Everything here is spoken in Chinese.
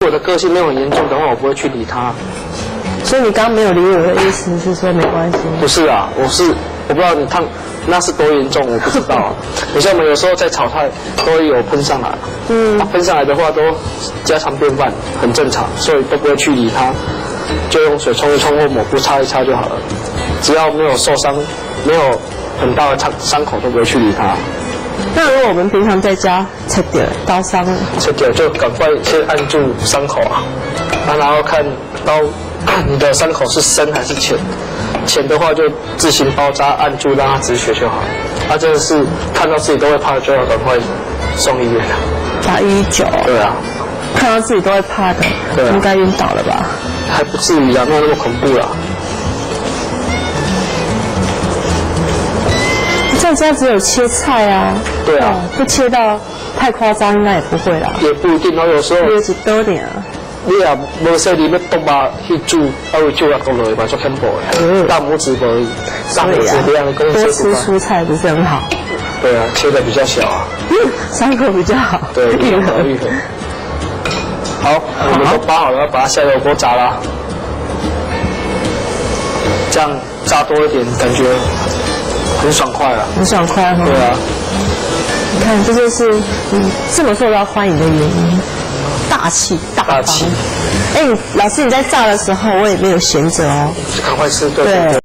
我的个性没有很严重的话，我不会去理他。所以你刚刚没有理我的意思是说没关系？不是啊，我不知道你烫那是多严重，我不知道啊。你像我们有时候在炒菜都会有喷上来，喷上来的话都家常便饭，很正常，所以都不会去理它，就用水冲一冲或抹布擦一擦就好了。只要没有受伤，没有很大的伤口，都不会去理它。那如果我们平常在家切掉刀伤了，切掉就赶快先按住伤口啊，然后看刀你的伤口是深还是浅。浅的话就自行包扎按住让它止血就好了。真的是看到自己都会怕，就要赶快送医院了。打119。对啊。看到自己都会怕的，应该晕倒了吧？还不至于啊，没有那么恐怖啦。在家只有切菜啊。对啊。不切到太夸张，应该也不会啦。也不一定哦，有时候。有一多点啊。你也无说你要剁肉去煮，为煮啊剁落去嘛，做恐怖的。大拇指而已，大拇指这样的公多吃蔬菜不是很好？对啊，切的比较小啊，伤口比较好。对，愈合。好，我们都包好了，要把它下油锅炸啦。这样炸多一点，感觉很爽快了。很爽快哈。对啊。你看，这就是你这么受到欢迎的原因。大气大方。老师你在炸的时候，我也没有闲着哦。赶快吃，对。